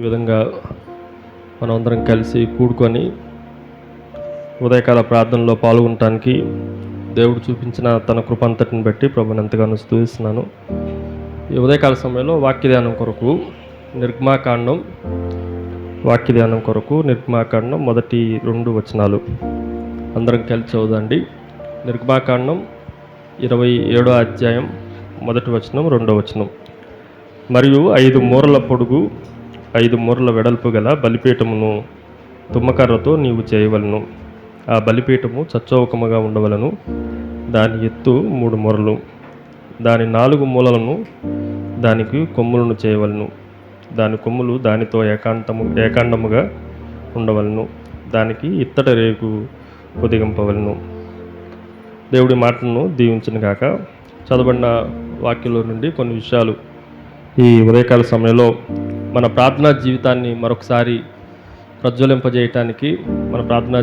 ఈ విధంగా మనమందరం కలిసి కూడుకొని ఉదయకాల ప్రార్థనలో పాల్గొనటానికి దేవుడు చూపించిన తన కృపంతటిని బట్టి ప్రభుని ఎంతగానో స్తుతిస్తున్నాను. ఈ ఉదయకాల సమయంలో వాక్యధ్యానం కొరకు నిర్గమాకాండం మొదటి 2 వచనాలు అందరం కలిసి చదువుదండి. నిర్గమాకాండం 27వ అధ్యాయం మొదటి వచనం 2వ వచనం. మరియు 5 మూరల పొడుగు 5 మూరల వెడల్పు గల బలిపీఠమును తుమ్మకర్రతో నీవు చేయవలను. ఆ బలిపీఠము చచ్చౌకముగా ఉండవలను. దాని ఎత్తు 3 మూరలు. దాని 4 మూలలను దానికి కొమ్ములను చేయవలను. దాని కొమ్ములు దానితో ఏకాండముగా ఉండవలను. దానికి ఇత్తడి రేకు పొదిగింపవలను. దేవుడి మాటలను దీవించును గాక. చదవబడిన వాక్యంలో నుండి కొన్ని విషయాలు ఈ ఉదయకాల సమయంలో మన ప్రార్థనా జీవితాన్ని మరొకసారి ప్రజ్వలింపజేయటానికి, మన ప్రార్థనా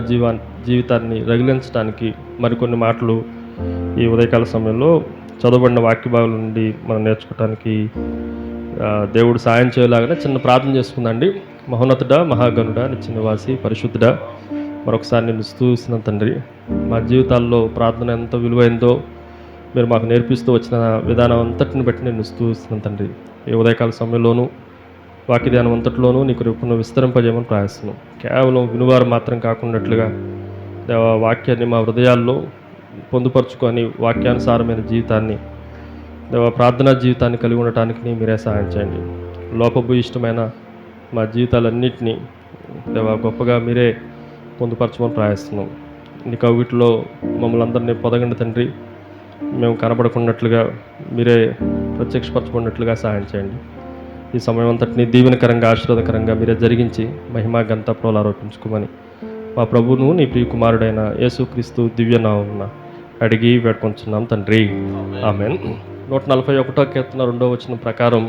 జీవితాన్ని రగిలించడానికి మరికొన్ని మాటలు ఈ ఉదయకాల సమయంలో చదవబడిన వాక్య భాగాల నుండి మనం నేర్చుకోవటానికి దేవుడు సాయం చేయలాగానే చిన్న ప్రార్థన చేసుకుందండి. మహోన్నతుడా, మహాగణుడా, నిత్య నివాసి, పరిశుద్ధుడా, మరొకసారి నేను స్తుతిస్తున్న తండ్రి, మా జీవితాల్లో ప్రార్థన ఎంత విలువైందో మీరు మాకు నేర్పిస్తూ వచ్చిన విధానం అంతటిని బట్టి నేను స్తుతిస్తున్నాను తండ్రి. ఈ ఉదయకాల సమయంలోనూ వాక్యధ్యానం అంతటిలోనూ నీకు రూపంలో విస్తరింపజేయమని ప్రార్థిస్తున్నాం. కేవలం వినువారు మాత్రం కాకున్నట్లుగా వాక్యాన్ని మా హృదయాల్లో పొందుపరుచుకొని వాక్యానుసారమైన జీవితాన్ని, ప్రార్థనా జీవితాన్ని కలిగి ఉండటానికి మీరే సహాయం చేయండి. లోపభూయిష్టమైన మా జీవితాలన్నింటినీ గొప్పగా మీరే పొందుపరచమని ప్రార్థిస్తున్నాం. నీకు వీటిలో మమ్మల్ని అందరినీ పొదగండి తండ్రి. మేము కనబడకున్నట్లుగా మీరే ప్రత్యక్షపరచుకున్నట్లుగా సహాయం చేయండి. ఈ సమయం అంతటిని దీవెనకరంగా, ఆశీర్వాదకరంగా మీరే జరిగించి మహిమా ఘనత ప్రోలారోపించుకోమని మా ప్రభువును నీ ప్రియ కుమారుడైన యేసుక్రీస్తు దివ్యనామమున అడిగి వేడుకొంచున్నాం తండ్రి, ఆమేన్. 141వ కీర్తన 2వ వచనం ప్రకారం,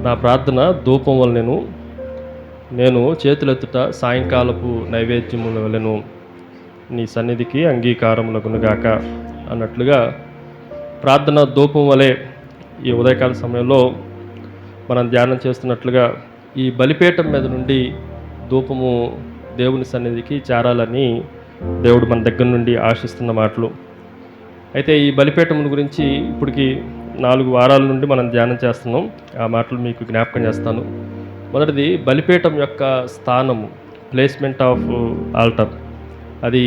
నా ప్రార్థన ధూపం వలనెను, నేను చేతులెత్తుట సాయంకాలపు నైవేద్యముల వలెను, నీ సన్నిధికి అంగీకారములగునుగాక అన్నట్లుగా ప్రార్థన ధూపం వలె ఈ ఉదయకాల సమయంలో మనం ధ్యానం చేస్తున్నట్లుగా ఈ బలిపీఠం మీద నుండి ధూపము దేవుని సన్నిధికి చేరాలని దేవుడు మన దగ్గర నుండి ఆశిస్తున్న మాటలు. అయితే ఈ బలిపీఠం గురించి ఇప్పటికి 4 వారాల నుండి మనం ధ్యానం చేస్తున్నాం. ఆ మాటలు మీకు జ్ఞాపకం చేస్తాను. మొదటిది బలిపీఠం యొక్క స్థానము, ప్లేస్మెంట్ ఆఫ్ ఆల్టర్. అది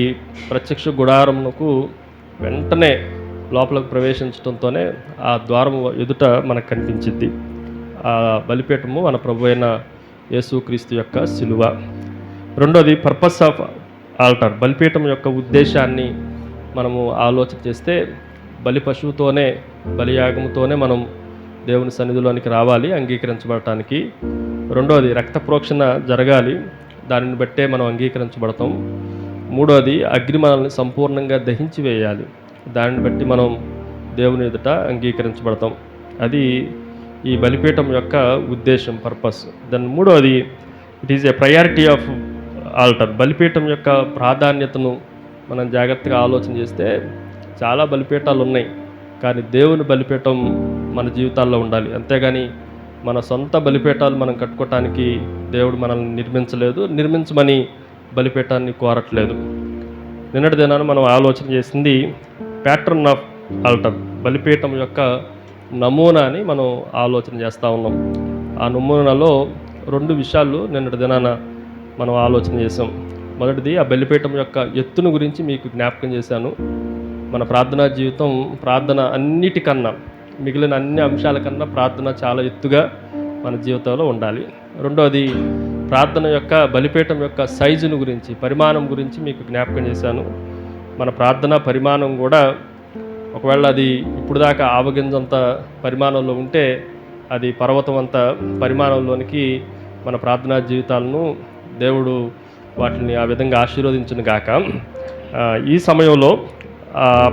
ప్రత్యక్ష గుడారమునకు వెంటనే లోపలికి ప్రవేశించడంతోనే ఆ ద్వారము ఎదుట మనకు కనిపించింది. ఆ బలిపీఠము మన ప్రభు అయిన యేసుక్రీస్తు యొక్క శిలువ. రెండోది పర్పస్ ఆఫ్ ఆల్టర్. బలిపీఠం యొక్క ఉద్దేశాన్ని మనము ఆలోచన చేస్తే, బలి పశువుతోనే, బలియాగముతోనే మనం దేవుని సన్నిధిలోనికి రావాలి అంగీకరించబడటానికి. రెండోది రక్త ప్రోక్షణ జరగాలి, దానిని బట్టే మనం అంగీకరించబడతాం. మూడోది అగ్ని మనల్ని సంపూర్ణంగా దహించి వేయాలి, దానిని బట్టి మనం దేవుని ఎదుట అంగీకరించబడతాం. అది ఈ బలిపీఠం యొక్క ఉద్దేశం, పర్పస్. దాని మూడోది, it is a priority of altar. బలిపీఠం యొక్క ప్రాధాన్యతను మనం జాగ్రత్తగా ఆలోచన చేస్తే చాలా బలిపీఠాలు ఉన్నాయి, కానీ దేవుని బలిపీఠం మన జీవితాల్లో ఉండాలి. అంతేగాని మన సొంత బలిపీఠాలు మనం కట్టుకోవటానికి దేవుడు మనల్ని నిర్మించమని బలిపీఠాన్ని కోరట్లేదు. నిన్నటి దినాన మనం ఆలోచన చేసింది ప్యాటర్న్ ఆఫ్ ఆల్టర్, బలిపీఠం యొక్క నమూనాని మనం ఆలోచన చేస్తూ ఉన్నాం. ఆ నమూనాలో 2 విషయాలు నిన్నటి దినాన మనం ఆలోచన చేసాం. మొదటిది, ఆ బలిపీఠం యొక్క ఎత్తును గురించి మీకు జ్ఞాపకం చేశాను. మన ప్రార్థనా జీవితం, ప్రార్థన అన్నిటికన్నా, మిగిలిన అన్ని అంశాల కన్నా ప్రార్థన చాలా ఎత్తుగా మన జీవితంలో ఉండాలి. రెండోది, ప్రార్థన యొక్క బలిపీఠం యొక్క సైజును గురించి, పరిమాణం గురించి మీకు జ్ఞాపకం చేశాను. మన ప్రార్థన పరిమాణం కూడా ఒకవేళ అది ఇప్పుడు దాకా ఆవగింజంత పరిమాణంలో ఉంటే, అది పర్వతం అంత పరిమాణంలోనికి మన ప్రార్థనా జీవితాలను దేవుడు వాటిని ఆ విధంగా ఆశీర్వదించును గాక. ఈ సమయంలో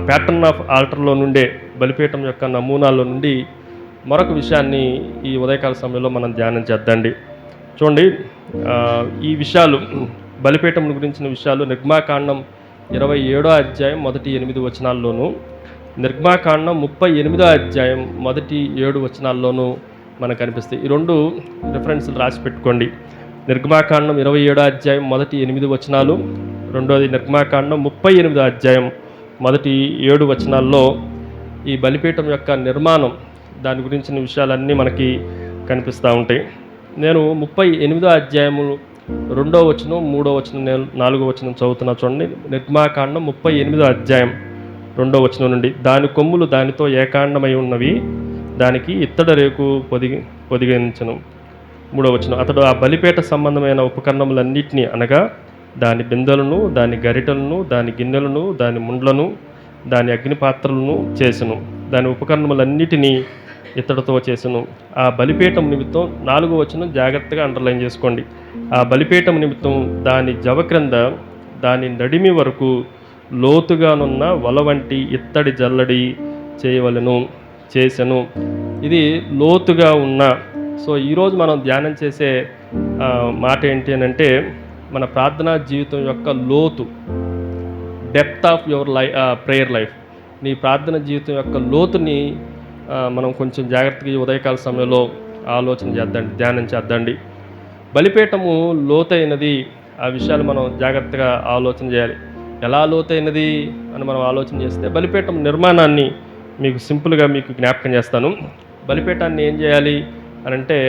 ప్యాటర్న్ ఆఫ్ ఆల్టర్లో నుండే, బలిపీఠం యొక్క నమూనాల్లో నుండి మరొక విషయాన్ని ఈ ఉదయకాల సమయంలో మనం ధ్యానం చేద్దండి. చూడండి, ఈ విషయాలు, బలిపీఠం గురించిన విషయాలు నిర్గమాకాండం 27వ అధ్యాయం మొదటి 8 వచనాల్లోనూ, నిర్గమాకాండం 38వ అధ్యాయం మొదటి 7 వచనాల్లోనూ మనకు కనిపిస్తాయి. ఈ 2 రిఫరెన్స్లు రాసి పెట్టుకోండి. నిర్గమాకాండం 27వ అధ్యాయం మొదటి 8 వచనాలు, రెండోది నిర్గమాకాండం 38వ అధ్యాయం మొదటి 7 వచనాల్లో ఈ బలిపీఠం యొక్క నిర్మాణం, దాని గురించిన విషయాలన్నీ మనకి కనిపిస్తూ ఉంటాయి. నేను 38వ అధ్యాయము 2వ వచనం, 3వ వచనం, 4వ వచనం చదువుతున్నా చూడండి. నిర్గమాకాండం 38వ అధ్యాయం 2వ వచనం నుండి, దాని కొమ్ములు దానితో ఏకాండమై ఉన్నవి, దానికి ఇత్తడి రేకు పొదిగించను. 3వ వచనం, అతడు ఆ బలిపేట సంబంధమైన ఉపకరణములన్నిటినీ అనగా దాని బిందెలను, దాని గరిటలను, దాని గిన్నెలను, దాని ముండ్లను, దాని అగ్నిపాత్రలను చేసెను. దాని ఉపకరణములన్నిటినీ ఇత్తడితో చేసెను. ఆ బలిపీఠం నిమిత్తం 4వ వచనం జాగ్రత్తగా అండర్లైన్ చేసుకోండి. ఆ బలిపీఠం నిమిత్తం దాని జవ క్రింద దాని నడిమి వరకు లోతుగానున్న వల వంటి ఇత్తడి జల్లడి చేయవలెను, చేసెను. ఇది లోతుగా ఉన్న. సో ఈరోజు మనం ధ్యానం చేసే మాట ఏంటి అని అంటే, మన ప్రార్థనా జీవితం యొక్క లోతు, depth of your prayer life. నీ ప్రార్థన జీవితం యొక్క లోతుని మనం కొంచెం జాగ్రత్తగా ఈ ఉదయకాల సమయంలో ఆలోచన చేద్దండి, ధ్యానం చేద్దండి. బలిపీఠము లోతైనది, ఆ విషయాలు మనం జాగ్రత్తగా ఆలోచన చేయాలి. ఎలా లోతైనది అని మనం ఆలోచన చేస్తే, బలిపీఠం నిర్మాణాన్ని మీకు సింపుల్గా మీకు జ్ఞాపకం చేస్తాను. బలిపీఠాన్ని ఏం చేయాలి అని అంటే,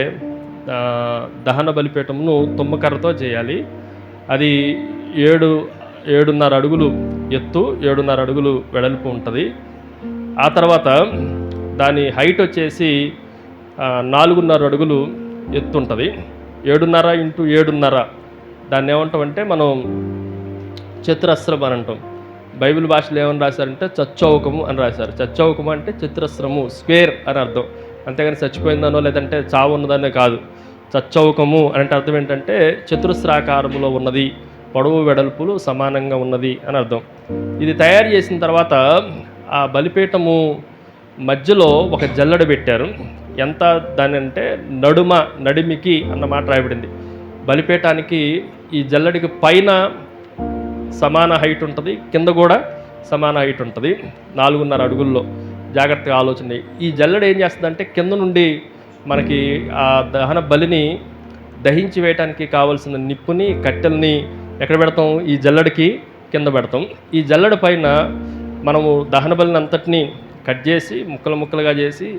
దహన బలిపీఠమును తుమ్మకర్రతో చేయాలి. అది 7.5 అడుగులు ఎత్తు, 7.5 అడుగులు వెడల్పు ఉంటుంది. ఆ తర్వాత దాని హైట్ వచ్చేసి 4.5 అడుగులు ఎత్తు ఉంటుంది. 7.5 ఇంటూ 7.5 దాన్ని ఏమంటామంటే మనం చతురస్రం అని అంటాం. బైబిల్ భాషలో ఏమని రాశారంటే చచ్చౌకము అని రాశారు. చచ్చౌకము అంటే చతురస్రము, స్క్వేర్ అని అర్థం. అంతేగాని చచ్చిపోయిందనో లేదంటే చావు ఉన్నదనే కాదు. చచ్చౌకము అంటే అర్థం ఏంటంటే చతురస్రాకారములో ఉన్నది, పొడవు వెడల్పులు సమానంగా ఉన్నది అని అర్థం. ఇది తయారు చేసిన తర్వాత ఆ బలిపీఠము మధ్యలో ఒక జల్లెడ పెట్టారు. ఎంత దాని అంటే నడిమికి అన్న మాట రాయబడింది. బలిపీఠానికి ఈ జల్లడికి పైన సమాన హైట్ ఉంటుంది, కింద కూడా సమాన హైట్ ఉంటుంది, 4.5 అడుగుల్లో. జాగ్రత్తగా ఆలోచన. ఈ జల్లెడ ఏం చేస్తుందంటే కింద నుండి మనకి ఆ దహన బలిని దహించి వేయటానికి కావలసిన నిప్పుని, కట్టెల్ని ఎక్కడ పెడతాం? ఈ జల్లడికి కింద పెడతాం. ఈ జల్లెడ పైన మనము దహన బలిని అంతటినీ కట్ చేసి ముక్కలుగా చేసి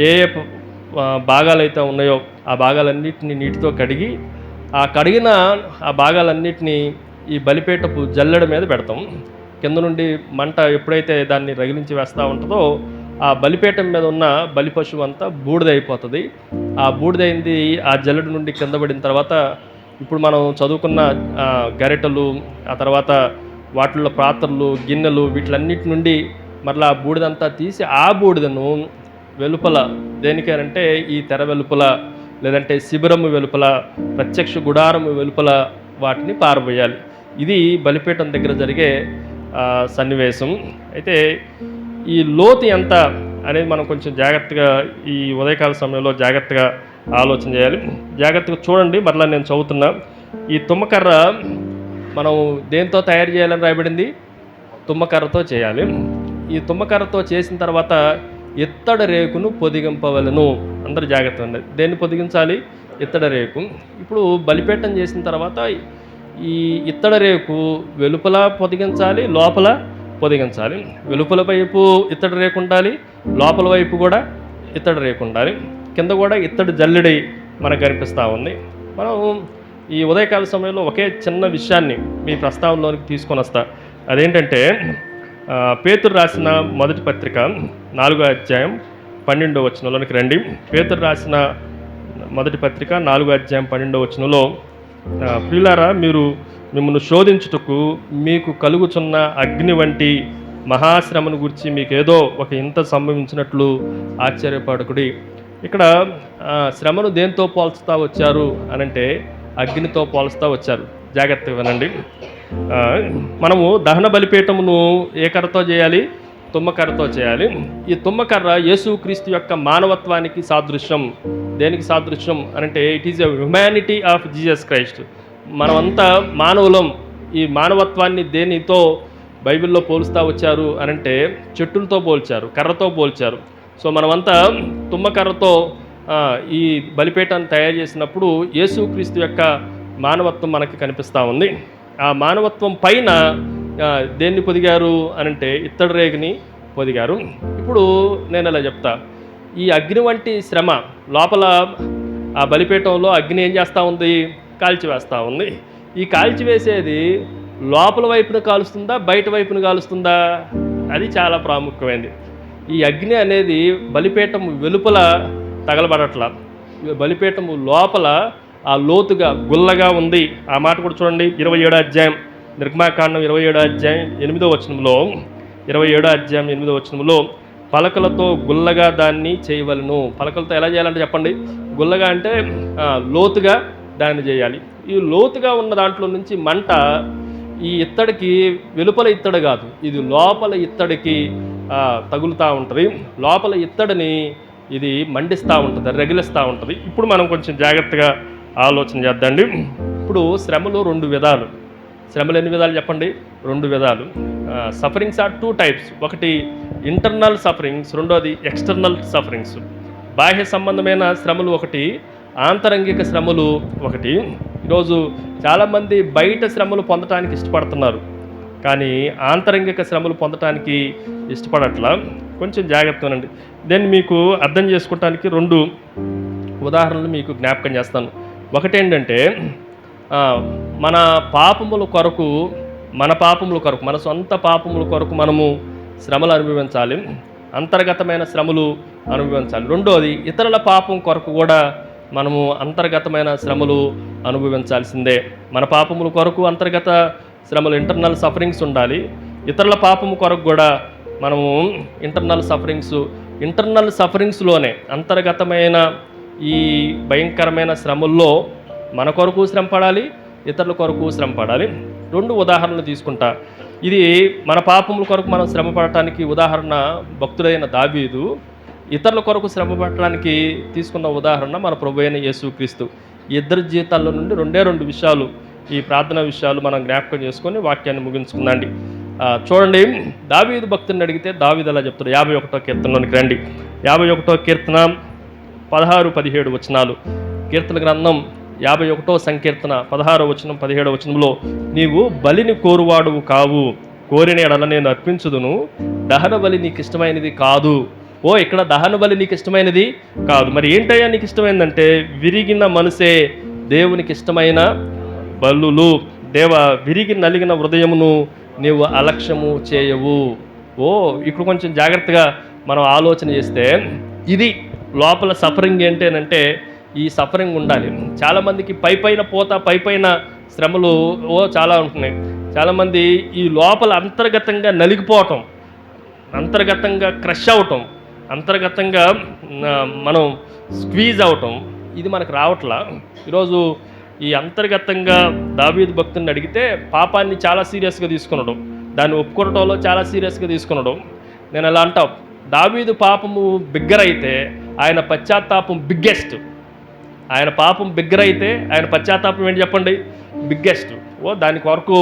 ఏ భాగాలు అయితే ఉన్నాయో ఆ భాగాలన్నిటిని నీటితో కడిగి, ఆ కడిగిన ఆ భాగాలన్నిటినీ ఈ బలిపీఠపు జల్లెడ మీద పెడతాం. కింద నుండి మంట ఎప్పుడైతే దాన్ని రగిలించి వేస్తూ ఉంటుందో ఆ బలిపీఠం మీద ఉన్న బలి పశువు అంతా బూడిదైపోతుంది. ఆ బూడిదైంది ఆ జల్లెడ నుండి కింద పడిన తర్వాత ఇప్పుడు మనం చదువుకున్న గరిటెలు, ఆ తర్వాత వాటిల్లో పాత్రలు, గిన్నెలు, వీటిలన్నిటి నుండి మరలా ఆ బూడిదంతా తీసి ఆ బూడిదను వెలుపల దేనికేనంటే ఈ తెర వెలుపల లేదంటే శిబిరము వెలుపల, ప్రత్యక్ష గుడారము వెలుపల వాటిని పారబోయాలి. ఇది బలిపీఠం దగ్గర జరిగే సన్నివేశం. అయితే ఈ లోతు ఎంత అనేది మనం కొంచెం జాగ్రత్తగా ఈ ఉదయకాల సమయంలో జాగ్రత్తగా ఆలోచన చేయాలి. జాగ్రత్తగా చూడండి. మరలా నేను చదువుతున్నా. ఈ తుమ్మకర్ర మనం దేంతో తయారు చేయాలని రాయబడింది? తుమ్మకర్రతో చేయాలి. ఈ తుమ్మకర్రతో చేసిన తర్వాత ఇత్తడి రేకును పొదిగింపవలను. అందరూ జాగ్రత్తగా ఉండాలి. దేన్ని పొదిగించాలి? ఇత్తడి రేకు. ఇప్పుడు బలిపీఠం చేసిన తర్వాత ఈ ఇత్తడి రేకు వెలుపల పొదిగించాలి, లోపల పొదిగించాలి. వెలుపల వైపు ఇత్తడి రేకు ఉండాలి, లోపల వైపు కూడా ఇత్తడి రేకు ఉండాలి. కింద కూడా ఇత్తడి జల్లెడి మనకు కనిపిస్తూ ఉంది. మనం ఈ ఉదయకాల సమయంలో ఒకే చిన్న విషయాన్ని మీ ప్రస్తావనలోనికి తీసుకొని వస్తా. అదేంటంటే పేతురు రాసిన మొదటి పత్రిక 4వ అధ్యాయం 12వ వచనంలోనికి రండి. పేతురు రాసిన మొదటి పత్రిక 4వ అధ్యాయం 12వ వచనంలో, ప్రియులారా, మీరు మిమ్మల్ని శోధించుటకు మీకు కలుగుచున్న అగ్ని వంటి మహాశ్రమను గురించి మీకు ఏదో ఒక ఇంత సంభవించినట్లు ఆశ్చర్యపడకుడి. ఇక్కడ శ్రమను దేంతో పోల్చుతూ వచ్చారు అనంటే అగ్నితో పోల్చుతూ వచ్చారు. జాగ్రత్తగా వినండి. మనము దహన బలిపీఠమును ఏ కర్రతో చేయాలి? తుమ్మకర్రతో చేయాలి. ఈ తుమ్మకర్ర యేసుక్రీస్తు యొక్క మానవత్వానికి సాదృశ్యం. దేనికి సాదృశ్యం అనంటే it is a humanity of Jesus Christ. మనమంతా మానవులం. ఈ మానవత్వాన్ని దేనితో బైబిల్లో పోలుస్తూ వచ్చారు అనంటే చెట్టులతో పోల్చారు, కర్రతో పోల్చారు. సో మనమంతా తుమ్మకర్రతో ఈ బలిపీఠాన్ని తయారు చేసినప్పుడు యేసుక్రీస్తు యొక్క మానవత్వం మనకి కనిపిస్తూ ఉంది. ఆ మానవత్వం పైన దేన్ని పొదిగారు అనంటే ఇత్తడి రేగిని పొదిగారు. ఇప్పుడు నేను ఇలా చెప్తా, ఈ అగ్ని వంటి శ్రమ లోపల ఆ బలిపీఠంలో అగ్ని ఏం చేస్తూ ఉంది? కాల్చివేస్తూ ఉంది. ఈ కాల్చివేసేది లోపల వైపున కాలుస్తుందా, బయట వైపున కాలుస్తుందా? అది చాలా ప్రాముఖ్యమైనది. ఈ అగ్ని అనేది బలిపీఠం వెలుపల తగలబడట్ల, బలిపీఠము లోపల ఆ లోతుగా గుల్లగా ఉంది. ఆ మాట కూడా చూడండి, 27వ అధ్యాయం నిర్గమాకాండం 27వ అధ్యాయం 8వ వచనంలో, 27వ అధ్యాయం 8వ వచనంలో పలకలతో గుల్లగా దాన్ని చేయవలను. పలకలతో ఎలా చేయాలంటే చెప్పండి, గుల్లగా అంటే లోతుగా దాన్ని చేయాలి. ఈ లోతుగా ఉన్న దాంట్లో నుంచి మంట ఈ ఇత్తడికి వెలుపల ఇత్తడి కాదు, ఇది లోపల ఇత్తడికి తగులుతూ ఉంటుంది. లోపల ఇత్తడిని ఇది మండిస్తూ ఉంటుంది, రగిలిస్తూ ఉంటుంది. ఇప్పుడు మనం కొంచెం జాగ్రత్తగా ఆలోచన చేద్దండి. ఇప్పుడు శ్రమలు 2 విధాలు. శ్రమలు ఎన్ని విధాలు చెప్పండి? 2 విధాలు. Sufferings are 2 types. ఒకటి ఇంటర్నల్ సఫరింగ్స్, రెండోది ఎక్స్టర్నల్ సఫరింగ్స్. బాహ్య సంబంధమైన శ్రమలు ఒకటి, ఆంతరంగిక శ్రమలు ఒకటి. ఈరోజు చాలామంది బయట శ్రమలు పొందటానికి ఇష్టపడుతున్నారు, కానీ ఆంతరంగిక శ్రమలు పొందటానికి ఇష్టపడట్లా. కొంచెం జాగ్రత్తనండి. దీన్ని మీకు అర్థం చేసుకోవటానికి 2 ఉదాహరణలు మీకు జ్ఞాపకం చేస్తాను. ఒకటేంటంటే, మన పాపముల కొరకు, మన సొంత పాపముల కొరకు మనము శ్రమలు అనుభవించాలి, అంతర్గతమైన శ్రమలు అనుభవించాలి. రెండోది ఇతరుల పాపం కొరకు కూడా మనము అంతర్గతమైన శ్రమలు అనుభవించాల్సిందే. మన పాపముల కొరకు అంతర్గత శ్రమలు, ఇంటర్నల్ సఫరింగ్స్ ఉండాలి. ఇతరుల పాపము కొరకు కూడా మనము ఇంటర్నల్ సఫరింగ్స్లోనే అంతర్గతమైన ఈ భయంకరమైన శ్రమల్లో మన కొరకు శ్రమ పడాలి, ఇతరుల కొరకు శ్రమ పడాలి. 2 ఉదాహరణలు తీసుకుంటా. ఇది మన పాపముల కొరకు మనం శ్రమ పడటానికి ఉదాహరణ భక్తుడైన దావీదు, ఇతరుల కొరకు శ్రమ పడటానికి తీసుకున్న ఉదాహరణ మన ప్రభువైన యేసుక్రీస్తు. ఇద్దరి జీవితాల్లో నుండి 2 విషయాలు, ఈ ప్రార్థన విషయాలు మనం జ్ఞాపకం చేసుకొని వాక్యాన్ని ముగించుకుందండి. చూడండి, దావీదు భక్తుని అడిగితే దావీదు అలా చెప్తాడు. 51వ కీర్తనలోనికి రండి. 51వ కీర్తన 16-17 వచనాలు. కీర్తన గ్రంథం 51వ సంకీర్తన 16వ వచనం 17వ వచనంలో, నీవు బలిని కోరువాడువు కావు, కోరిన ఎడల నేను అర్పించుదును, దహన బలి నీకు ఇష్టమైనది కాదు. ఇక్కడ దహన బలి నీకు ఇష్టమైనది కాదు. మరి ఏంటయ్యా నీకు ఇష్టమైందంటే, విరిగిన మనసే దేవునికి ఇష్టమైన బలులు. విరిగి నలిగిన హృదయమును నీవు అలక్ష్యము చేయవు. ఇప్పుడు కొంచెం జాగ్రత్తగా మనం ఆలోచన చేస్తే, ఇది లోపల సఫరింగ్ ఏంటంటే, ఈ సఫరింగ్ ఉండాలి. చాలామందికి పైపైన శ్రమలు చాలా ఉంటున్నాయి. చాలామంది ఈ లోపల అంతర్గతంగా నలిగిపోవటం, అంతర్గతంగా క్రష్ అవటం, అంతర్గతంగా మనం స్క్వీజ్ అవటం, ఇది మనకు రావట్లా. ఈరోజు ఈ అంతర్గతంగా దావీదు భక్తుని అడిగితే పాపాన్ని చాలా సీరియస్గా తీసుకునడం, దాన్ని ఒప్పుకోవటంలో చాలా సీరియస్గా తీసుకునడం. నేను ఎలా అంటావు, దావీదు పాపము బిగ్గరైతే ఆయన పశ్చాత్తాపం బిగ్గెస్ట్. ఆయన పాపం బిగ్గరైతే ఆయన పశ్చాత్తాపం ఏంటి చెప్పండి? బిగ్గెస్ట్. దాని కొరకు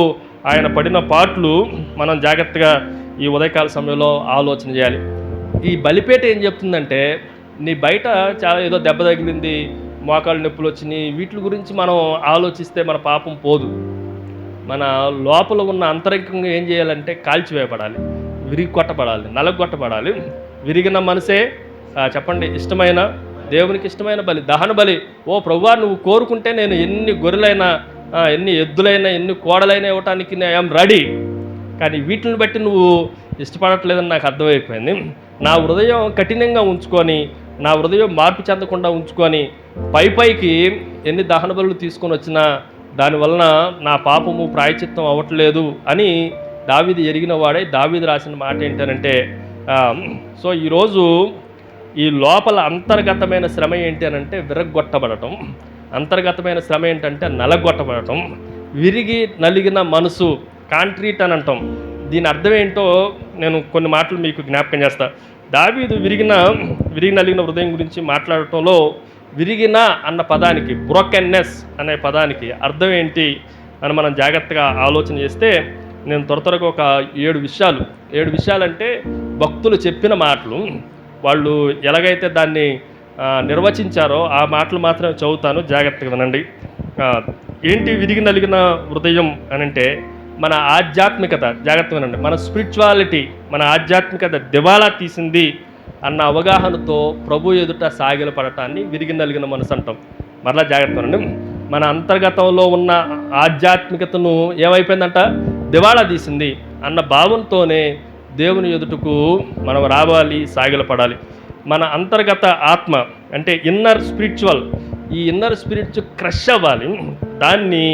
ఆయన పడిన పాటలు మనం జాగ్రత్తగా ఈ ఉదయకాల సమయంలో ఆలోచన చేయాలి. ఈ బలిపేట ఏం చెప్తుందంటే, నీ బయట చాలా ఏదో దెబ్బ తగిలింది, మోకాళ్ళు నొప్పులు వచ్చినాయి, వీటి గురించి మనం ఆలోచిస్తే మన పాపం పోదు. మన లోపల ఉన్న అంతరంగంగా ఏం చేయాలంటే కాల్చివేయబడాలి, విరిగి కొట్టబడాలి, నలగొట్టబడాలి. విరిగిన మనసే చెప్పండి ఇష్టమైన, దేవునికి ఇష్టమైన బలి, దహన బలి. ప్రభువా, నువ్వు కోరుకుంటే నేను ఎన్ని గొర్రెలైనా, ఎన్ని ఎద్దులైనా, ఎన్ని కోడలైనా ఇవ్వటానికి ఐఎమ్ రెడీ. కానీ వీటిని బట్టి నువ్వు ఇష్టపడట్లేదని నాకు అర్థమైపోయింది. నా హృదయం కఠినంగా ఉంచుకొని, నా హృదయం మార్పు చెందకుండా ఉంచుకొని, పైకి ఎన్ని దహన బలులు తీసుకొని వచ్చినా దానివలన నా పాపము ప్రాయచిత్తం అవ్వట్లేదు అని దావీదు ఎరిగిన వాడే. దావీదు రాసిన మాట ఏంటంటే, ఈరోజు ఈ లోపల అంతర్గతమైన శ్రమ ఏంటి అనంటే విరగ్గొట్టబడటం, అంతర్గతమైన శ్రమ ఏంటంటే నలగొట్టబడటం, విరిగి నలిగిన మనసు, కాంట్రీట్ అని అంటాం. దీని అర్థం ఏంటో నేను కొన్ని మాటలు మీకు జ్ఞాపకం చేస్తా. దావీదు విరిగి నలిగిన హృదయం గురించి మాట్లాడటంలో విరిగిన అన్న పదానికి, బ్రోకెన్నెస్ అనే పదానికి అర్థం ఏంటి అని మనం జాగ్రత్తగా ఆలోచన చేస్తే, నేను త్వరగా ఒక 7 విషయాలు అంటే భక్తులు చెప్పిన మాటలు, వాళ్ళు ఎలాగైతే దాన్ని నిర్వచించారో ఆ మాటలు మాత్రమే చదువుతాను, జాగ్రత్తగా వినండి. ఆ, ఏంటి విరిగి నలిగిన హృదయం అని అంటే, మన ఆధ్యాత్మికత, జాగ్రత్తగా వినండి, మన స్పిరిచువాలిటీ, మన ఆధ్యాత్మికత దివాలా తీసింది అన్న అవగాహనతో ప్రభు ఎదుట సాగిల పడటాన్ని విరిగి నలిగిన మనసు అంటాం. మరలా జాగ్రత్తగా వినండి, మన అంతర్గతంలో ఉన్న ఆధ్యాత్మికతను ఏమైపోయిందంట, దివాళా తీసింది అన్న భావంతోనే దేవుని ఎదుటకు మనం రావాలి, సాగిల పడాలి. మన అంతర్గత ఆత్మ అంటే ఇన్నర్ స్పిరిచువల్, ఈ ఇన్నర్ స్పిరిట్ క్రష్ అవ్వాలి. దాన్ని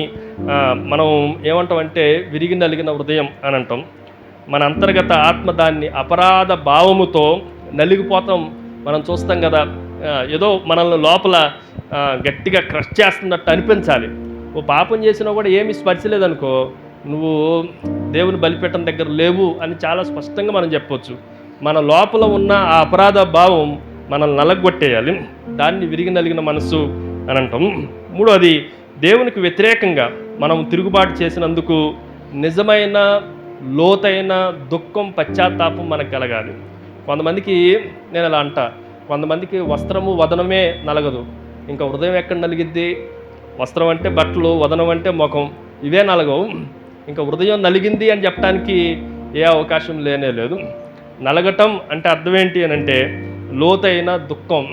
మనం ఏమంటామంటే విరిగి నలిగిన హృదయం అని అంటాం. మన అంతర్గత ఆత్మ దాన్ని అపరాధ భావముతో నలిగిపోతాం. మనం చూస్తాం కదా, ఏదో మనల్ని లోపల గట్టిగా క్రష్ చేస్తున్నట్టు అనిపించాలి. ఓ పాపం చేసినా కూడా ఏమీ స్పర్శలేదనుకో, నువ్వు దేవుని బలిపీఠం దగ్గర లేవు అని చాలా స్పష్టంగా మనం చెప్పవచ్చు. మన లోపల ఉన్న ఆ అపరాధ భావం మనల్ని నలగొట్టేయాలి. దాన్ని విరిగి నలిగిన మనసు అని అంటాం. మూడోది, దేవునికి వ్యతిరేకంగా మనం తిరుగుబాటు చేసినందుకు నిజమైన లోతైన దుఃఖం, పశ్చాత్తాపం మనకు కలగాలి. కొంతమందికి నేను అలా అంట, కొంతమందికి వస్త్రము వదనమే నలగదు, ఇంకా హృదయం ఎక్కడ నలిగిద్ది? వస్త్రం అంటే బట్టలు, వదనం అంటే ముఖం, ఇవే నలగవు. ఇంకా హృదయం నలిగింది అని చెప్పడానికి ఏ అవకాశం లేనే లేదు. నలగటం అంటే అర్థం ఏంటి అని అంటే లోతైన దుఃఖం.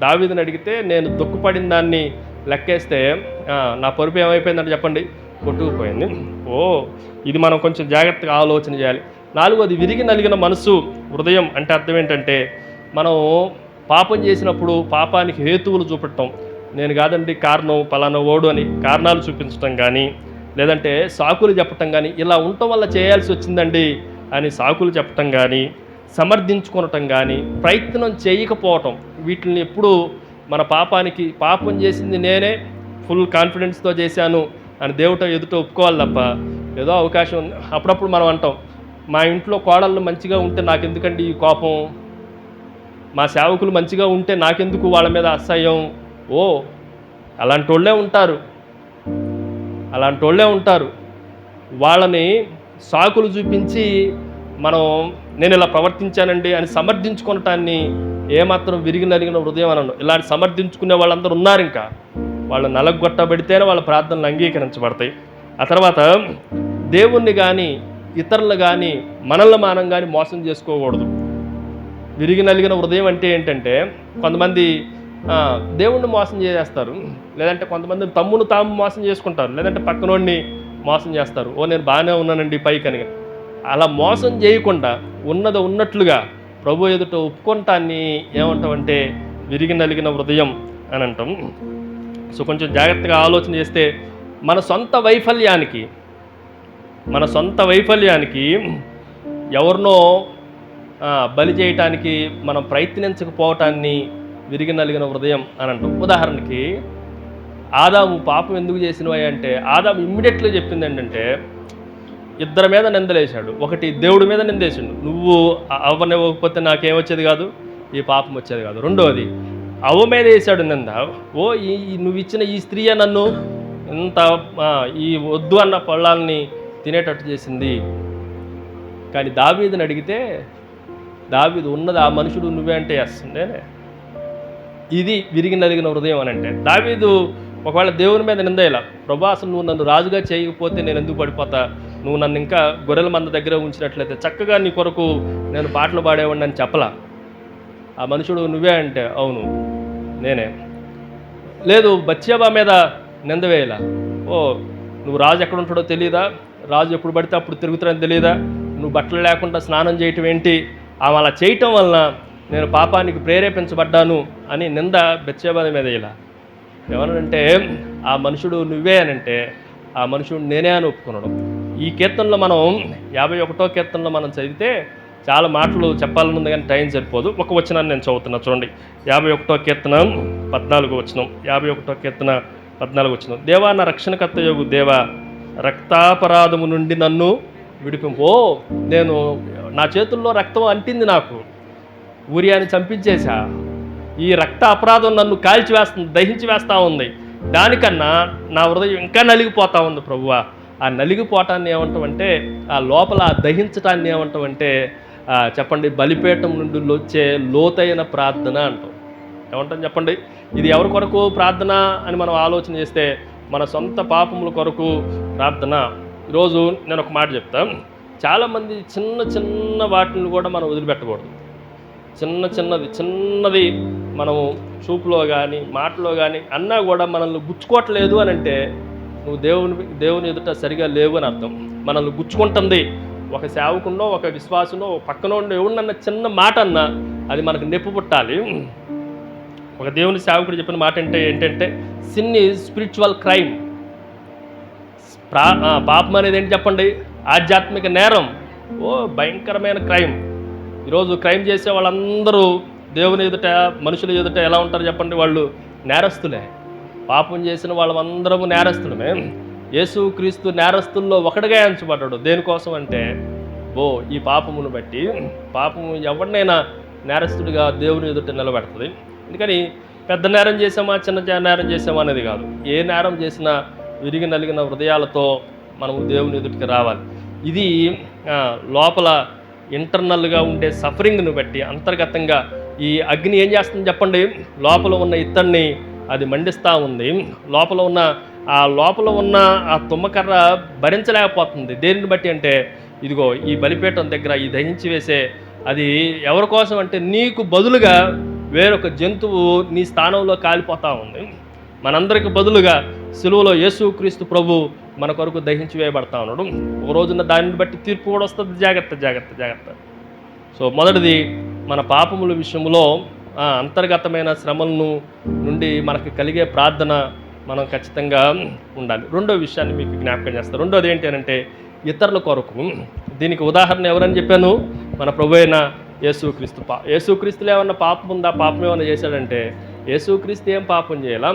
దావీదుని అడిగితే, నేను దుఃఖపడిన దాన్ని లెక్కేస్తే నా పరుపు ఏమైపోయిందంటే చెప్పండి, కొట్టుకుపోయింది. ఇది మనం కొంచెం జాగ్రత్తగా ఆలోచన చేయాలి. నాలుగోది, విరిగి నలిగిన మనసు, హృదయం అంటే అర్థం ఏంటంటే మనం పాపం చేసినప్పుడు పాపానికి హేతువులు చూపెట్టడం. నేను కాదండి కారణం పలానా ఓడు అని కారణాలు చూపించటం కానీ, లేదంటే సాకులు చెప్పటం కానీ, ఇలా ఉండటం వల్ల చేయాల్సి వచ్చిందండి అని సాకులు చెప్పటం కానీ, సమర్థించుకోవటం కానీ, ప్రయత్నం చేయకపోవటం, వీటిని ఎప్పుడు మన పాపానికి, పాపం చేసింది నేనే, ఫుల్ కాన్ఫిడెన్స్తో చేశాను అని దేవుట ఎదుట ఒప్పుకోవాలి తప్ప, ఏదో అవకాశం ఉంది. అప్పుడప్పుడు మనం అంటాం, మా ఇంట్లో కోడళ్ళు మంచిగా ఉంటే నాకెందుకండి ఈ కోపం, మా సేవకులు మంచిగా ఉంటే నాకెందుకు వాళ్ళ మీద అసహ్యం. అలాంటి వాళ్ళే ఉంటారు. వాళ్ళని సాకులు చూపించి మనం నేను ఇలా ప్రవర్తించానండి అని సమర్థించుకోవటాన్ని ఏమాత్రం విరిగి నలిగిన హృదయం అనను. ఇలాంటి సమర్థించుకునే వాళ్ళందరూ ఉన్నారు. ఇంకా వాళ్ళు నలగొట్టబడితేనే వాళ్ళ ప్రార్థనలు అంగీకరించబడతాయి. ఆ తర్వాత దేవుణ్ణి కానీ ఇతరులు కానీ మనల్ని మనం కానీ మోసం చేసుకోకూడదు. విరిగి నలిగిన హృదయం అంటే ఏంటంటే, కొంతమంది దేవుణ్ణి మోసం చేస్తారు, లేదంటే కొంతమంది తమ్మును తాము మోసం చేసుకుంటారు, లేదంటే పక్కనోడిని మోసం చేస్తారు. నేను బాగానే ఉన్నానండి పైకని. అలా మోసం చేయకుండా ఉన్నది ఉన్నట్లుగా ప్రభు ఎదుట ఒప్పుకుంటాన్ని ఏమంటామంటే విరిగి నలిగిన హృదయం అని అంటాం. సో కొంచెం జాగ్రత్తగా ఆలోచన చేస్తే మన సొంత వైఫల్యానికి ఎవరినో బలి చేయటానికి మనం ప్రయత్నించకపోవటాన్ని విరిగి నలిగిన హృదయం అని అంటాం. ఉదాహరణకి ఆదాము పాపం ఎందుకు చేసినవి అంటే, ఆదాము ఇమ్మీడియట్గా చెప్పింది ఏంటంటే, ఇద్దరి మీద నిందలేశాడు. ఒకటి దేవుడి మీద నిందేశాడు, నువ్వు అవ్వనివ్వకపోతే నాకేమొచ్చేది కాదు, ఈ పాపం వచ్చేది కాదు. రెండవది అవ్వ మీద వేశాడు నింద, నువ్వు ఇచ్చిన ఈ స్త్రీయే నన్ను ఇంత ఈ వద్దు అన్న పళ్ళాలని తినేటట్టు చేసింది. కానీ దావీదుని అడిగితే, దావీదు ఉన్నది ఆ మనుషుడు నువ్వే అంటే నేనే. ఇది విరిగి నలిగిన హృదయం అని అంటే. దావీదు ఒకవేళ దేవుని మీద నిందేలా, ప్రభా అసలు నువ్వు నన్ను రాజుగా చేయకపోతే నేను ఎందుకు పడిపోతా, నువ్వు నన్ను ఇంకా గొర్రెల మంద దగ్గర ఉంచినట్లయితే చక్కగా నీ కొరకు నేను పాటలు పాడేవాడిని అని చెప్పలా. ఆ మనుషుడు నువ్వే అంటే, అవును నేనే. లేదు బత్షెబా మీద నింద వేయాల, నువ్వు రాజు ఎక్కడ ఉంటాడో తెలియదా, రాజు ఎప్పుడు పడితే అప్పుడు తిరుగుతాడని తెలియదా, నువ్వు బట్టలు లేకుండా స్నానం చేయటం ఏంటి, ఆమె అలా చేయటం వలన నేను పాపానికి ప్రేరేపించబడ్డాను అని నింద బత్షెబా మీద వేయాల. ఏమనంటే ఆ మనుషుడు నువ్వే అని అంటే, ఆ మనుషుడు నేనే అని ఒప్పుకున్నాడు. ఈ కీర్తనలో మనం 51వ కీర్తనలో మనం చదివితే చాలా మాటలు చెప్పాలని ఉంది కానీ టైం సరిపోదు. ఒక వచనాన్ని నేను చదువుతున్నా చూడండి. 51వ కీర్తన 14వ వచనం. 51వ కీర్తన 14వ వచనం. దేవా నా రక్షణకర్త యోగు దేవా, రక్తాపరాధము నుండి నన్ను విడిపింపు. నేను నా చేతుల్లో రక్తం అంటింది, నాకు ఊరియాని చంపించేశా, ఈ రక్త అపరాధం నన్ను కాల్చివేస్తుంది, దహించి వేస్తూ ఉంది, దానికన్నా నా హృదయం ఇంకా నలిగిపోతూ ఉంది ప్రభువా. ఆ నలిగిపోవటాన్ని ఏమంటామంటే, ఆ లోపల దహించటాన్ని ఏమంటామంటే చెప్పండి, బలిపీఠం నుండి వచ్చే లోతైన ప్రార్థన అంటాం. ఏమంటాం చెప్పండి? ఇది ఎవరి కొరకు ప్రార్థన అని మనం ఆలోచన చేస్తే మన సొంత పాపముల కొరకు ప్రార్థన. ఈరోజు నేను ఒక మాట చెప్తాను. చాలామంది చిన్న చిన్న వాటిని కూడా మనం వదిలిపెట్టకూడదు. చిన్నది మనం చూపులో కానీ మాటలో కానీ అన్నా కూడా మనల్ని గుచ్చుకోవట్లేదు అని అంటే నువ్వు దేవుని ఎదుట సరిగా లేవు అని అర్థం. మనల్ని గుచ్చుకుంటుంది ఒక సేవకున్నో ఒక విశ్వాసనో పక్కన ఉండి ఎవరినన్నా చిన్న మాట అన్నా అది మనకు నొప్పి పుట్టాలి. ఒక దేవుని సేవకుడు చెప్పిన మాట ఏంటంటే సిన్ ఈజ్ స్పిరిచువల్ క్రైమ్. పాపం అనేది ఏంటి చెప్పండి? ఆధ్యాత్మిక నేరం. భయంకరమైన క్రైమ్. ఈరోజు క్రైమ్ చేసే వాళ్ళందరూ దేవుని ఎదుట మనుషుల ఎదుట ఎలా ఉంటారు చెప్పండి? వాళ్ళు నేరస్తులే. పాపం చేసిన వాళ్ళందరము నేరస్తులమే. యేసుక్రీస్తు నేరస్తుల్లో ఒకటిగా ఎంచబడ్డాడు. దేనికోసం అంటే ఈ పాపమును బట్టి. పాపము ఎవరినైనా నేరస్తుడిగా దేవుని ఎదుట నిలబెడుతుంది. ఎందుకని పెద్ద నేరం చేసామా చిన్న నేరం చేసామా అనేది కాదు. ఏ నేరం చేసినా విరిగి నలిగిన హృదయాలతో మనము దేవుని ఎదుటికి రావాలి. ఇది లోపల ఇంటర్నల్గా ఉండే సఫరింగ్ను బట్టి అంతర్గతంగా ఈ అగ్ని ఏం చేస్తుంది చెప్పండి? లోపల ఉన్న ఇత్తడిని అది మండిస్తూ ఉంది. లోపల ఉన్న ఆ తుమ్మకర్ర భరించలేకపోతుంది. దేనిని బట్టి అంటే ఇదిగో ఈ బలిపీఠం దగ్గర ఈ దహించి వేసే అది ఎవరి కోసం అంటే నీకు బదులుగా వేరొక జంతువు నీ స్థానంలో కాలిపోతూ ఉంది. మనందరికి బదులుగా సిలువలో యేసుక్రీస్తు ప్రభు మన కొరకు దహించి వేయబడతా ఉన్నాడు. ఒక రోజున దానిని బట్టి తీర్పు కూడా వస్తుంది. జాగ్రత్త. సో మొదటిది మన పాపముల విషయంలో అంతర్గతమైన శ్రమలను నుండి మనకు కలిగే ప్రార్థన మనం ఖచ్చితంగా ఉండాలి. రెండో విషయాన్ని మీకు జ్ఞాపకం చేస్తాను. రెండోది ఏంటి అంటే ఇతరుల కొరకు. దీనికి ఉదాహరణ ఎవరని చెప్పాను? మన ప్రభు అయిన యేసుక్రీస్తు. యేసుక్రీస్తులో ఏమన్నా పాపం ఉందా? పాపం ఏమన్నా చేశాడంటే యేసుక్రీస్తు ఏం పాపం చేయాలా?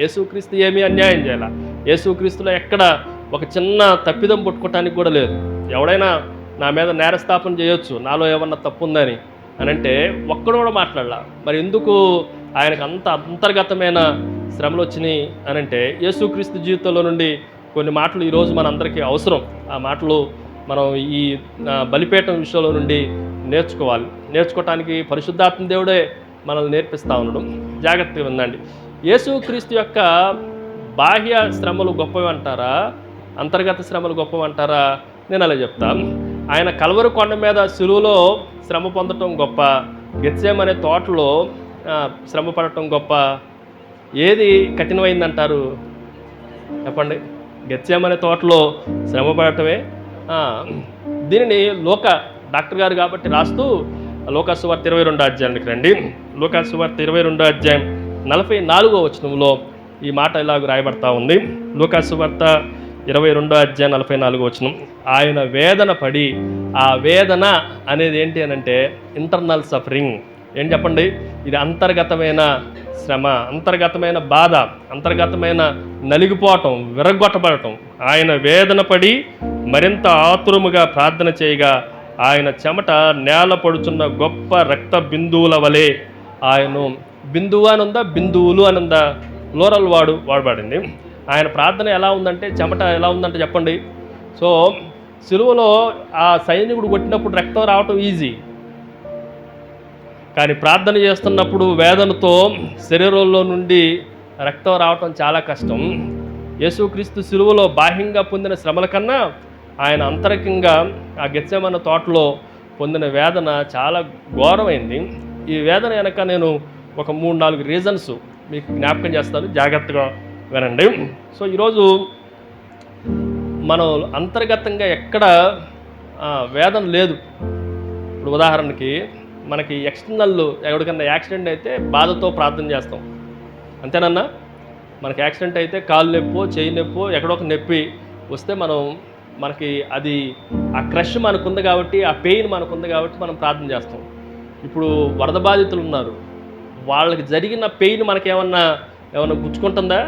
యేసుక్రీస్తు ఏమీ అన్యాయం చేయాలా? యేసుక్రీస్తులో ఎక్కడ ఒక చిన్న తప్పిదం పుట్టుకోవటానికి కూడా లేదు. ఎవడైనా నా మీద నేరస్థాపన చేయొచ్చు నాలో ఏమన్నా తప్పు ఉందని అని అంటే ఒక్కడు కూడా మాట్లాడాల. మరి ఎందుకు ఆయనకు అంత అంతర్గతమైన శ్రమలు వచ్చినాయి అని అంటే యేసుక్రీస్తు జీవితంలో నుండి కొన్ని మాటలు ఈరోజు మనందరికీ అవసరం. ఆ మాటలు మనం ఈ బలిపీఠం విషయంలో నుండి నేర్చుకోవటానికి పరిశుద్ధాత్మ దేవుడే మనల్ని నేర్పిస్తూ ఉండడం. జాగ్రత్తగా ఉందండి. యేసుక్రీస్తు యొక్క బాహ్య శ్రమలు గొప్పవి అంటారా, అంతర్గత శ్రమలు గొప్పవి అంటారా? నేను అలా చెప్తాను. ఆయన కల్వరి కొండ మీద సిలువలో శ్రమ పొందటం గొప్ప, గెత్సేమనే తోటలో శ్రమ పడటం గొప్ప. ఏది కఠినమైందంటారు చెప్పండి? గెత్సేమనే తోటలో శ్రమ పడటమే. దీనిని డాక్టర్ గారు కాబట్టి రాస్తూ లూకాసు వార్త 22వ అధ్యాయానికి రండి. లూకాసు వార్త 22వ అధ్యాయం 44వ వచనంలో ఈ మాట ఇలాగ రాయబడతా ఉంది. లూకాసు వార్త 22వ అధ్యాయం 44వ వచనం. ఆయన వేదన పడి, ఆ వేదన అనేది ఏంటి అని అంటే ఇంటర్నల్ సఫరింగ్. ఏం చెప్పండి? ఇది అంతర్గతమైన శ్రమ, అంతర్గతమైన బాధ, అంతర్గతమైన నలిగిపోవటం, విరగొట్టబడటం. ఆయన వేదన పడి మరింత ఆతురముగా ప్రార్థన చేయగా ఆయన చెమట నేల పడుచున్న గొప్ప రక్త బిందువుల వలె ఆయన బిందువు అని ఉందా, బిందువులు అని ఉందా, ప్లూరల్ వాడబడింది. ఆయన ప్రార్థన ఎలా ఉందంటే, చెమట ఎలా ఉందంటే చెప్పండి. సో సిలువలో ఆ సైనికుడు కొట్టినప్పుడు రక్తం రావటం ఈజీ, కానీ ప్రార్థన చేస్తున్నప్పుడు వేదనతో శరీరంలో నుండి రక్తం రావటం చాలా కష్టం. యేసుక్రీస్తు సిలువలో బాహ్యంగా పొందిన శ్రమల కన్నా ఆయన అంతరికంగా ఆ గెత్సేమనే తోటలో పొందిన వేదన చాలా ఘోరమైంది. ఈ వేదన వెనక నేను ఒక 3-4 రీజన్స్ మీకు జ్ఞాపకం చేస్తాను, జాగ్రత్తగా వినండి. సో ఈరోజు మనం అంతర్గతంగా ఎక్కడ వేదన లేదు. ఇప్పుడు ఉదాహరణకి మనకి ఎక్స్టర్నల్ ఎవరికన్నా యాక్సిడెంట్ అయితే బాధతో ప్రార్థన చేస్తాం, అంతేనన్నా? మనకి యాక్సిడెంట్ అయితే కాలు నొప్పో చేయి నొప్పో ఎక్కడో ఒక నొప్పి వస్తే మనకి అది ఆ క్రష్ మనకుంది కాబట్టి, ఆ పెయిన్ మనకుంది కాబట్టి మనం ప్రార్థన చేస్తాం. ఇప్పుడు వరద బాధితులు ఉన్నారు, వాళ్ళకి జరిగిన పెయిన్ మనకేమన్నా గుచ్చుకుంటుందా?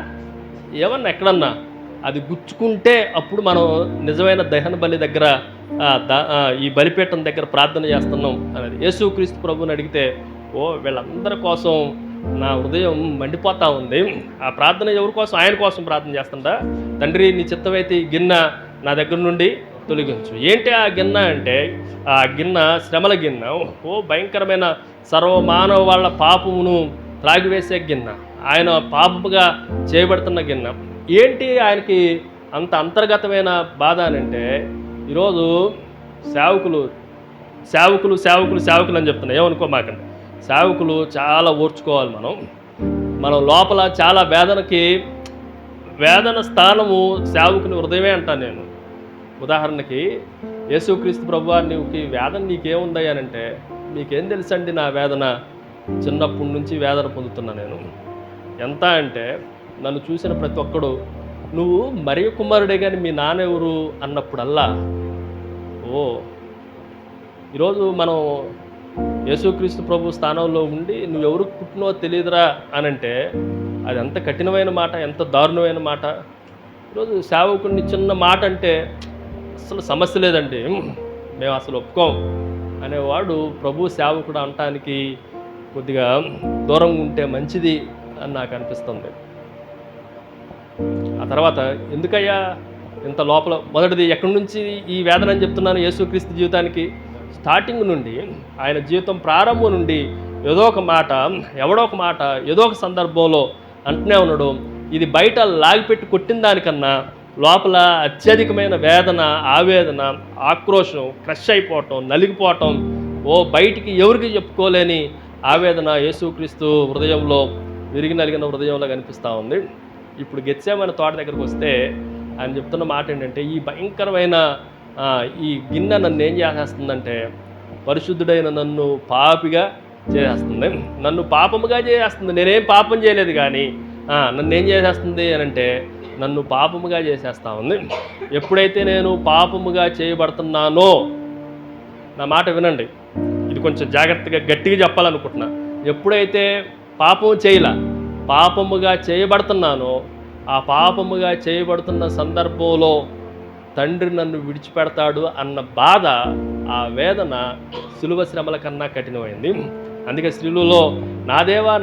ఏమన్నా ఎక్కడన్నా అది గుచ్చుకుంటే అప్పుడు మనం నిజమైన దహన బలి దగ్గర ఈ బలిపీఠం దగ్గర ప్రార్థన చేస్తున్నాం అనేది. యేసుక్రీస్తు ప్రభువుని అడిగితే వీళ్ళందరి కోసం నా హృదయం మండిపోతూ ఉంది. ఆ ప్రార్థన ఎవరి కోసం? ఆయన కోసం ప్రార్థన చేస్తుందా? తండ్రి నీ చిత్తమైతే ఈ గిన్నె నా దగ్గర నుండి తొలగించు. ఏంటి ఆ గిన్నె అంటే, ఆ గిన్నె శ్రమల గిన్నె. భయంకరమైన సర్వమానవ వాళ్ళ పాపమును త్రాగివేసే గిన్నె, ఆయన పాపముగా చేయబడుతున్న గిన్నె. ఏంటి ఆయనకి అంత అంతర్గతమైన బాధ అని అంటే, ఈరోజు సేవకులు సేవకులు సేవకులు సేవకులు అని చెప్తున్నా, ఏమనుకోమాకండి. సేవకులు చాలా ఓర్చుకోవాలి. మనం లోపల చాలా వేదన స్థానము సేవకుని హృదయమే అంటాను నేను. ఉదాహరణకి యేసుక్రీస్తు ప్రభువా, నీకు వేదన నీకేముంది అని అంటే, మీకేం తెలుసండి నా వేదన, చిన్నప్పటి నుంచి వేదన పొందుతున్నా నేను. ఎంత అంటే నన్ను చూసిన ప్రతి ఒక్కడు, నువ్వు మరియ కుమారుడే కానీ మీ నాన్న ఎవరు అన్నప్పుడల్లా, ఓ ఈరోజు మనం యేసుక్రీస్తు ప్రభు స్థానంలో ఉండి నువ్వెవరు పుట్టినో తెలియదురా అని అంటే, అది ఎంత కఠినమైన మాట, ఎంత దారుణమైన మాట. ఈరోజు సేవకుడిని చిన్న మాట అంటే అసలు సమస్య లేదండి, మేము అసలు ఒప్పుకోం అనేవాడు ప్రభు సేవకుడు అనటానికి కొద్దిగా దూరంగా ఉంటే మంచిది అని నాకు అనిపిస్తుంది. ఆ తర్వాత ఎందుకయ్యా ఇంత లోపల, మొదటిది ఎక్కడి నుంచి ఈ వేదన అని చెప్తున్నాను. యేసుక్రీస్తు జీవితానికి స్టార్టింగ్ నుండి, ఆయన జీవితం ప్రారంభం నుండి ఏదో ఒక మాట, ఎవడో ఒక మాట, ఏదో ఒక సందర్భంలో అంటూనే ఉన్నాడు. ఇది బయట లాగిపెట్టి కొట్టిన దానికన్నా లోపల అత్యధికమైన వేదన, ఆవేదన, ఆక్రోశం, క్రష్ అయిపోవటం, నలిగిపోవటం, బయటికి ఎవరికి చెప్పుకోలేని ఆవేదన యేసుక్రీస్తు హృదయంలో, విరిగి నలిగిన హృదయంలో కనిపిస్తూ ఉంది. ఇప్పుడు గెత్సేమనే తోట దగ్గరికి వస్తే ఆయన చెప్తున్న మాట ఏంటంటే, ఈ భయంకరమైన ఈ గిన్నె నన్ను ఏం చేసేస్తుందంటే, పరిశుద్ధుడైన నన్ను పాపిగా చేసేస్తుంది, నన్ను పాపముగా చేసేస్తుంది. నేనేం పాపం చేయలేదు కానీ నన్ను ఏం చేసేస్తుంది అని అంటే, నన్ను పాపముగా చేసేస్తూ ఉంది. ఎప్పుడైతే నేను పాపముగా చేయబడుతున్నానో, నా మాట వినండి, ఇది కొంచెం జాగ్రత్తగా గట్టిగా చెప్పాలనుకుంటున్నా. ఎప్పుడైతే పాపముగా చేయబడుతున్నానో, ఆ పాపముగా చేయబడుతున్న సందర్భంలో తండ్రి నన్ను విడిచిపెడతాడు అన్న బాధ, ఆ వేదన సిలువ శ్రమల కన్నా కఠినమైంది. అందుకే స్త్రీలలో నా దేవా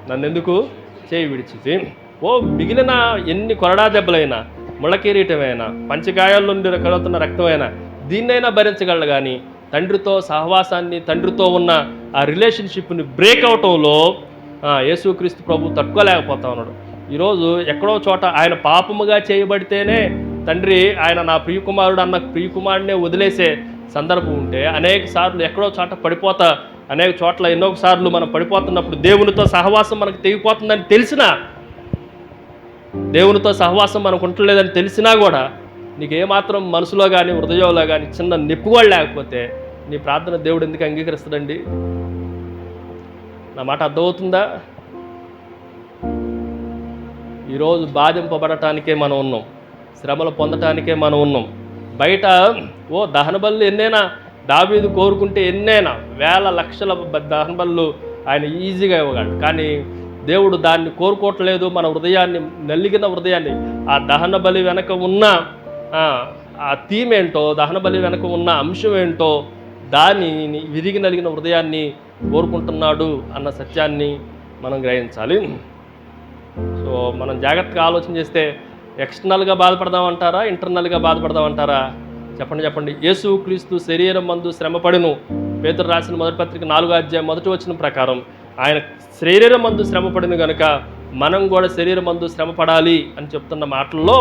నన్నెందుకు చేయి విడిచితి. మిగిలిన ఎన్ని కొరడా దెబ్బలైనా, ముళ్ళకిరీటమైనా, పంచగాయాల నుండి కలుగుతున్న రక్తమైనా దీన్నైనా భరించగలడు కానీ తండ్రితో సహవాసాన్ని, తండ్రితో ఉన్న ఆ రిలేషన్షిప్ని బ్రేక్ అవటంలో యేసుక్రీస్తు ప్రభు తట్టుకోలేకపోతా ఉన్నాడు. ఈరోజు ఎక్కడో చోట ఆయన పాపముగా చేయబడితేనే తండ్రి ఆయన నా ప్రియకుమారుడు అన్న ప్రియకుమారుడినే వదిలేసే సందర్భం ఉంటే, అనేక సార్లు ఎక్కడో చోట అనేక చోట్ల ఎన్నో సార్లు మనం పడిపోతున్నప్పుడు దేవునితో సహవాసం మనకు తెగిపోతుందని తెలిసినా, దేవునితో సహవాసం మనకు ఉండలేదని తెలిసినా కూడా నీకేమాత్రం మనసులో కానీ హృదయంలో కానీ చిన్న నిప్పుగోళ్ళు లేకపోతే నీ ప్రార్థన దేవుడు ఎందుకు అంగీకరిస్తాడండి? నా మాట అర్థమవుతుందా? ఈరోజు బాధింపబడటానికే మనం ఉన్నాం, శ్రమలు పొందటానికే మనం ఉన్నాం. బయట దహన బలులు ఎన్నైనా దావీదు కోరుకుంటే ఎన్నైనా వేల లక్షల దహన బలులు ఆయన ఈజీగా ఇవ్వగలడు. కానీ దేవుడు దాన్ని కోరుకోవట్లేదు. మన హృదయాన్ని, నలిగిన హృదయాన్ని, ఆ దహన బలి వెనక ఉన్న ఆ థీమ్ ఏంటో, దహన బలి వెనక ఉన్న అంశం ఏంటో, దాన్ని విరిగి నలిగిన హృదయాన్ని కోరుకుంటున్నాడు అన్న సత్యాన్ని మనం గ్రహించాలి. సో మనం జాగ్రత్తగా ఆలోచన చేస్తే ఎక్స్టర్నల్గా బాధపడదామంటారా, ఇంటర్నల్గా బాధపడదామంటారా? చెప్పండి. యేసుక్రీస్తు శరీరం మందు శ్రమపడును, పేతురు రాసిన మొదటి పత్రిక 4వ అధ్యాయం 1వ వచనం ప్రకారం ఆయన శరీరం మందు శ్రమపడును కనుక మనం కూడా శరీరం మందు శ్రమపడాలి అని చెప్తున్న మాటల్లో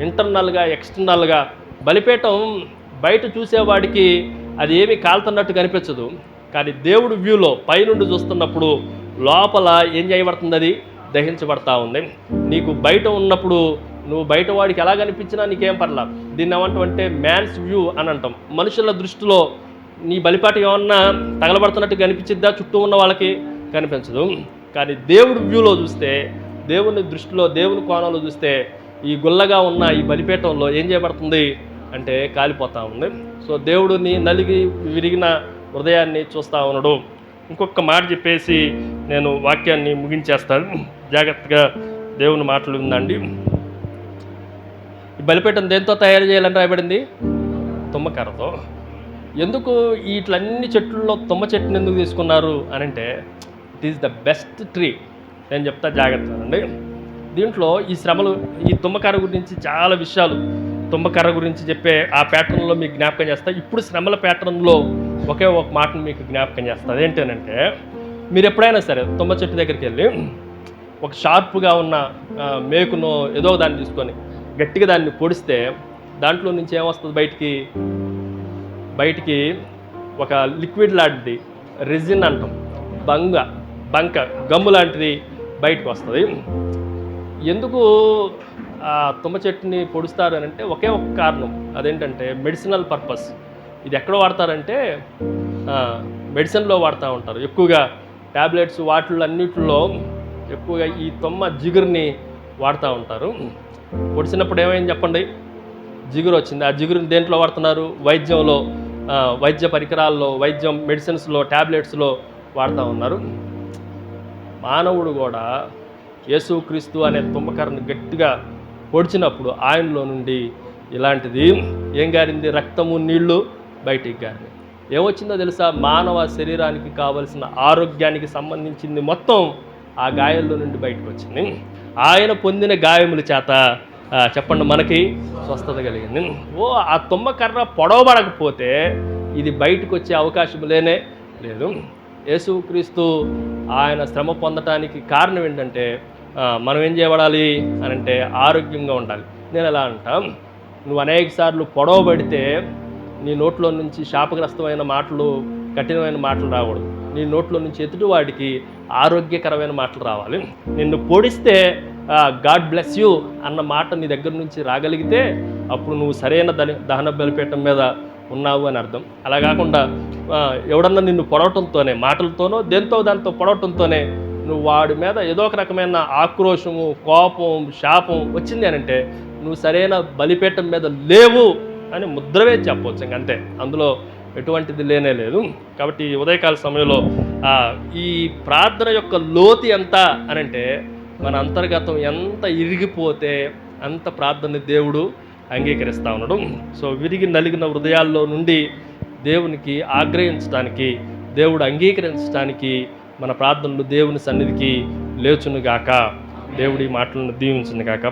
ఇంటర్నల్గా, ఎక్స్టర్నల్గా, బలిపీఠం బయట చూసేవాడికి అది ఏమీ కాలుతున్నట్టు కనిపించదు. కానీ దేవుడు వ్యూలో పైనుండి చూస్తున్నప్పుడు లోపల ఏం చేయబడుతుంది? అది దహించబడతా ఉంది. నీకు బయట ఉన్నప్పుడు నువ్వు బయట వాడికి ఎలా కనిపించినా నీకేం పర్లా. దీన్ని ఏమంటామంటే మ్యాన్స్ వ్యూ అని అంటాం. మనుషుల దృష్టిలో నీ బలిపాటి ఏమన్నా తగలబడుతున్నట్టు కనిపించిద్దా? చుట్టూ ఉన్న వాళ్ళకి కనిపించదు. కానీ దేవుడు వ్యూలో చూస్తే, దేవుని దృష్టిలో, దేవుని కోణంలో చూస్తే ఈ గుల్లగా ఉన్న ఈ బలిపీఠంలో ఏం చేయబడుతుంది అంటే కాలిపోతూ ఉంది. సో దేవుడిని నలిగి విరిగిన హృదయాన్ని చూస్తూ ఉన్నాడు. ఇంకొక మాట చెప్పేసి నేను వాక్యాన్ని ముగించేస్తాను. జాగ్రత్తగా దేవుని మాటలు ఉందండి. ఈ బలిపీఠం దేంతో తయారు చేయాలని రాయబడింది? తుమ్మకర్రతో. ఎందుకు వీటిలన్ని చెట్లలో తుమ్మ చెట్టుని ఎందుకు తీసుకున్నారు అని అంటే, it is the best tree. నేను చెప్తా జాగ్రత్త అండి. దీంట్లో ఈ శ్రమలు, ఈ తుమ్మకర్ర గురించి చాలా విషయాలు, తుమ్మకర్ర గురించి చెప్పే ఆ ప్యాటర్న్లో మీకు జ్ఞాపకం చేస్తా. ఇప్పుడు శ్రమల ప్యాటర్న్లో ఒకే ఒక మాటను మీకు జ్ఞాపకం చేస్తా. అదేంటనంటే, మీరు ఎప్పుడైనా సరే తుమ్మ చెట్టు దగ్గరికి వెళ్ళి ఒక షార్ప్గా ఉన్న మేకును ఏదో దాన్ని తీసుకొని గట్టిగా దాన్ని పొడిస్తే దాంట్లో నుంచి ఏమొస్తుంది బయటికి ఒక లిక్విడ్ లాంటిది, రెజిన్ అంటాం, బంక గమ్ము లాంటిది బయటకు వస్తుంది. ఎందుకు తుమ్మ చెట్టుని పొడుస్తారు అని అంటే ఒకే ఒక కారణం, అదేంటంటే మెడిసినల్ పర్పస్. ఇది ఎక్కడ వాడతారంటే మెడిసిన్లో వాడుతూ ఉంటారు ఎక్కువగా, ట్యాబ్లెట్స్ వాటిల్లో అన్నిటిలో ఎక్కువగా ఈ తుమ్మ జిగురుని వాడుతూ ఉంటారు. పొడిచినప్పుడు ఏమైంది చెప్పండి, జిగురు వచ్చింది. ఆ జిగురుని దేంట్లో వాడుతున్నారు? వైద్యంలో, వైద్య పరికరాల్లో, మెడిసిన్స్లో, ట్యాబ్లెట్స్లో వాడుతూ ఉన్నారు. మానవుడు కూడా యేసుక్రీస్తు అనే తుమ్మకర్రను గట్టిగా పొడిచినప్పుడు ఆయనలో నుండి ఇలాంటిది ఏం గారింది? రక్తము, నీళ్లు బయటికి గారింది. ఏమొచ్చిందో తెలుసా? మానవ శరీరానికి కావలసిన ఆరోగ్యానికి సంబంధించింది మొత్తం ఆ గాయాల్లో నుండి బయటకు వచ్చింది. ఆయన పొందిన గాయముల చేత చెప్పండి మనకి స్వస్థత కలిగింది. ఆ తుమ్మకర్ర పొడవబడకపోతే ఇది బయటకు వచ్చే అవకాశం లేనే లేదు. యేసుక్రీస్తు ఆయన శ్రమ పొందటానికి కారణం ఏంటంటే మనం ఏం చేయబడాలి అని అంటే ఆరోగ్యంగా ఉండాలి. నేను ఎలా అంటాం, నువ్వు అనేక సార్లు పొడవబడితే నీ నోట్లో నుంచి శాపగ్రస్తమైన మాటలు, కఠినమైన మాటలు రాకూడదు. నీ నోట్లో నుంచి ఎదుటివాడికి ఆరోగ్యకరమైన మాటలు రావాలి. నిన్ను పొడిస్తే గాడ్ బ్లెస్ యూ అన్న మాట నీ దగ్గర నుంచి రాగలిగితే అప్పుడు నువ్వు సరైన దహన బలిపీఠం మీద ఉన్నావు అని అర్థం. అలా కాకుండా ఎవడన్నా నిన్ను పొడవటంతోనే, మాటలతోనో దాంతో పొడవటంతోనే నువ్వు వాడి మీద ఏదో ఒక రకమైన ఆక్రోశము, కోపం, శాపం వచ్చింది అని అంటే నువ్వు సరైన బలిపీఠం మీద లేవు అని ముద్ర వేసి చెప్పవచ్చు. ఇంకంతే, అందులో ఎటువంటిది లేనే లేదు. కాబట్టి ఉదయకాల సమయంలో ఈ ప్రార్థన యొక్క లోతు ఎంత అనంటే మన అంతర్గతం ఎంత ఇరిగిపోతే అంత ప్రార్థన దేవుడు అంగీకరిస్తూ ఉన్నాడు. సో విరిగి నలిగిన హృదయాల్లో నుండి దేవునికి ఆగ్రహించడానికి, దేవుడు అంగీకరించడానికి మన ప్రార్థనలు దేవుని సన్నిధికి లేచునుగాక. దేవుడి మాటలను దీవించునుగాక.